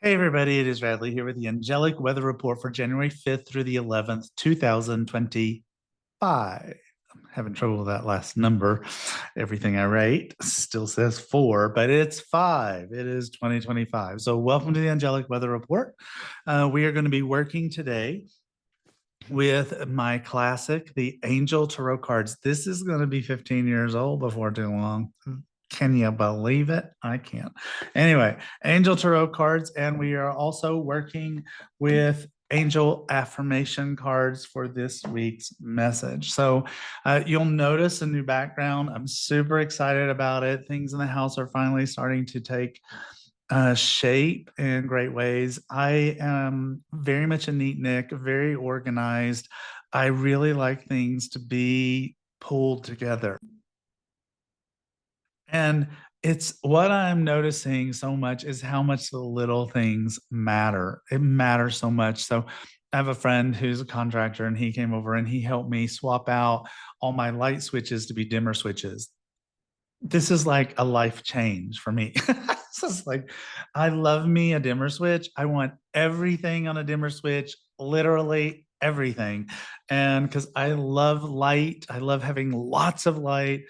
Hey everybody, it is Radleigh here with the Angelic weather report for January 5th through the 11th, 2025. I'm having trouble with that last number. Everything I write still says 4, but it's 5. It is 2025. So welcome to the Angelic weather report. We are going to be working today with my classic, the Angel Tarot cards. This is going to be 15 years old before too long. Can you believe it? I can't. Anyway, Angel Tarot cards, and we are also working with Angel affirmation cards for this week's message. So you'll notice a new background. I'm super excited about it. Things in the house are finally starting to take shape in great ways. I am very much a neat-Nick, very organized. I really like things to be pulled together. And it's what I'm noticing so much is how much the little things matter. It matters so much. So I have a friend who's a contractor and he came over and he helped me swap out all my light switches to be dimmer switches. This is like a life change for me. It's just like, I love me a dimmer switch. I want everything on a dimmer switch, literally everything. And because I love light, I love having lots of light.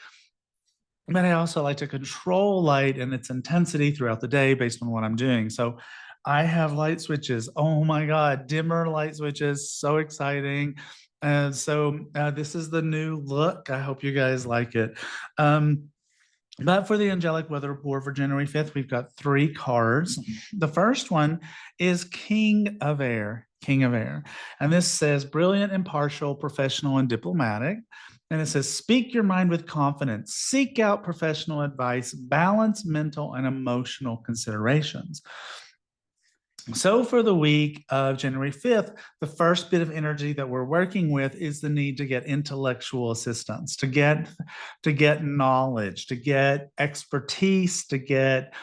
But I also like to control light and its intensity throughout the day based on what I'm doing. So I have light switches. Oh my God, dimmer light switches, so exciting. And so this is the new look. I hope you guys like it. But for the Angelic Weather Report for January 5th, we've got 3 cards. The first one is King of Air, King of Air. And this says brilliant, impartial, professional, and diplomatic. And it says, speak your mind with confidence, seek out professional advice, balance mental and emotional considerations. So for the week of January 5th, the first bit of energy that we're working with is the need to get intellectual assistance, to get knowledge, to get expertise, to get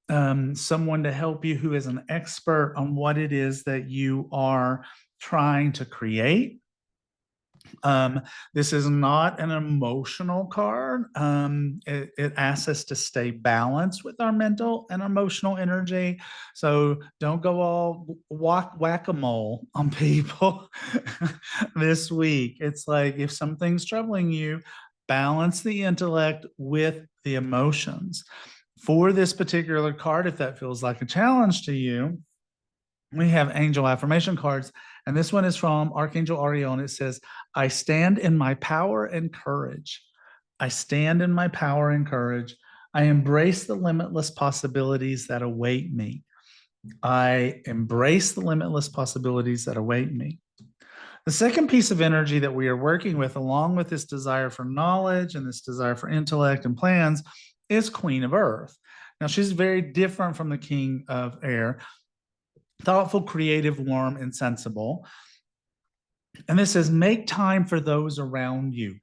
someone to help you who is an expert on what it is that you are trying to create. This is not an emotional card. It asks us to stay balanced with our mental and emotional energy. So don't go all whack-a-mole on people this week. It's like if something's troubling you, balance the intellect with the emotions. For this particular card, if that feels like a challenge to you, we have angel affirmation cards, and this one is from Archangel Ariel, and it says, I stand in my power and courage. I stand in my power and courage. I embrace the limitless possibilities that await me. I embrace the limitless possibilities that await me. The second piece of energy that we are working with, along with this desire for knowledge and this desire for intellect and plans, is Queen of Earth. Now, she's very different from the King of Air. Thoughtful, creative, warm, and sensible. And this says, make time for those around you.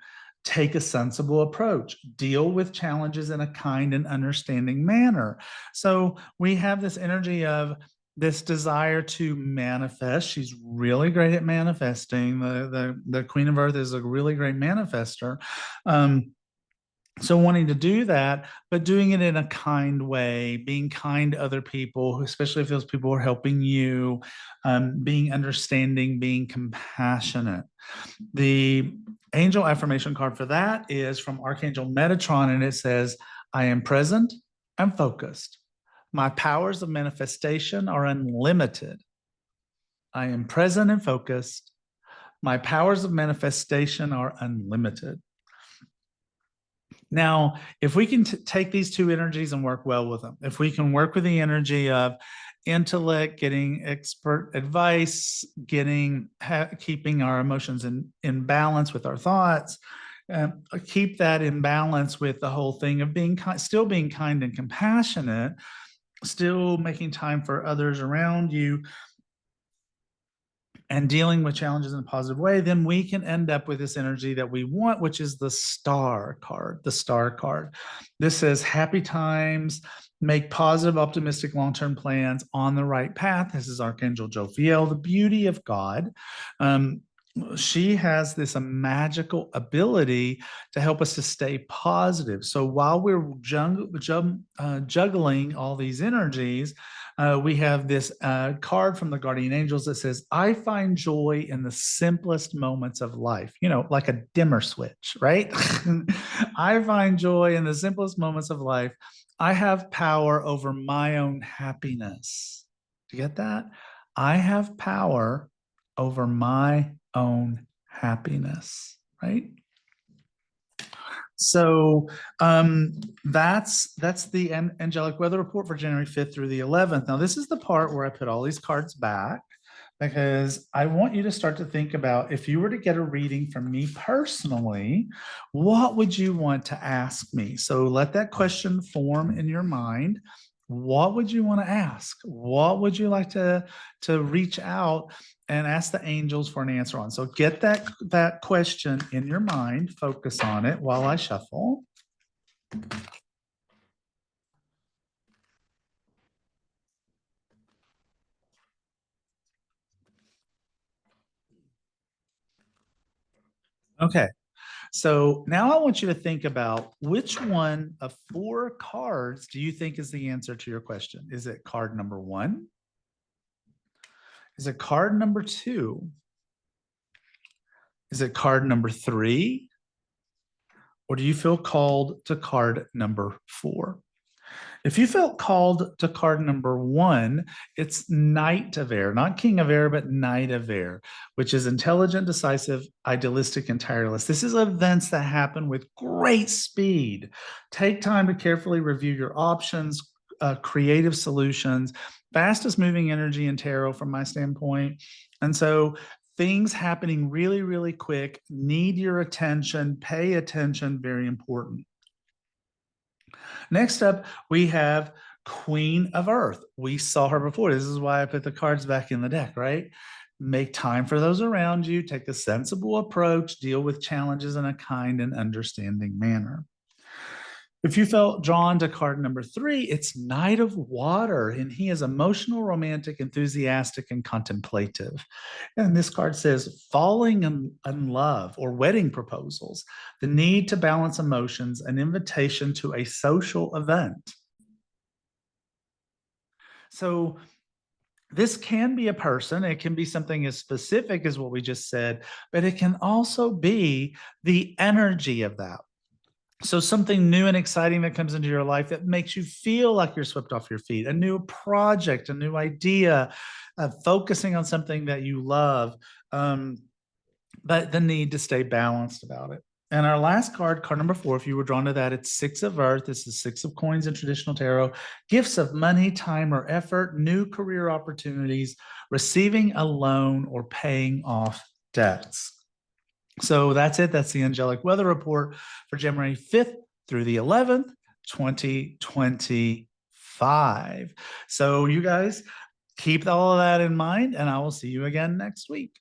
Take a sensible approach. Deal with challenges in a kind and understanding manner. So we have this energy of this desire to manifest. She's really great at manifesting. The Queen of Earth is a really great manifester. So wanting to do that, but doing it in a kind way, being kind to other people, especially if those people are helping you, being understanding, being compassionate. The angel affirmation card for that is from Archangel Metatron, and it says, I am present and focused. My powers of manifestation are unlimited. I am present and focused. My powers of manifestation are unlimited. Now, if we can take these two energies and work well with them, if we can work with the energy of intellect, getting expert advice, keeping our emotions in balance with our thoughts, keep that in balance with the whole thing of still being kind and compassionate, still making time for others around you, and dealing with challenges in a positive way, then we can end up with this energy that we want, which is the star card, the star card. This says happy times, make positive, optimistic, long-term plans on the right path. This is Archangel Jophiel, the beauty of God. She has this magical ability to help us to stay positive. So while we're juggling all these energies, we have this card from the guardian angels that says, I find joy in the simplest moments of life, like a dimmer switch, right? I find joy in the simplest moments of life. I have power over my own happiness. Do you get that? I have power over my own happiness, right? So that's the angelic weather report for January 5th through the 11th. Now, this is the part where I put all these cards back because I want you to start to think about, if you were to get a reading from me personally, what would you want to ask me? So let that question form in your mind. What would you want to ask? What would you like to reach out and ask the angels for an answer on? So get that question in your mind, focus on it while I shuffle. Okay. So now I want you to think about, which one of four cards do you think is the answer to your question? Is it card number one? Is it card number two? Is it card number three? Or do you feel called to card number four? If you felt called to card number one, it's Knight of Air, not King of Air, but Knight of Air, which is intelligent, decisive, idealistic, and tireless. This is events that happen with great speed. Take time to carefully review your options, creative solutions, fastest moving energy in tarot from my standpoint. And so things happening really, really quick need your attention, pay attention, very important. Next up, we have Queen of Earth. We saw her before. This is why I put the cards back in the deck, right? Make time for those around you, take a sensible approach, deal with challenges in a kind and understanding manner. If you felt drawn to card number three, it's Knight of Water, and he is emotional, romantic, enthusiastic, and contemplative. And this card says falling in love or wedding proposals, the need to balance emotions, an invitation to a social event. So this can be a person, it can be something as specific as what we just said, but it can also be the energy of that. So something new and exciting that comes into your life that makes you feel like you're swept off your feet, a new project, a new idea, focusing on something that you love, but the need to stay balanced about it. And our last card, card number four, if you were drawn to that, it's Six of Earth. This is Six of Coins in traditional tarot. Gifts of money, time, or effort, new career opportunities, receiving a loan, or paying off debts. So that's it. That's the angelic weather report for January 5th through the 11th, 2025. So you guys keep all of that in mind, and I will see you again next week.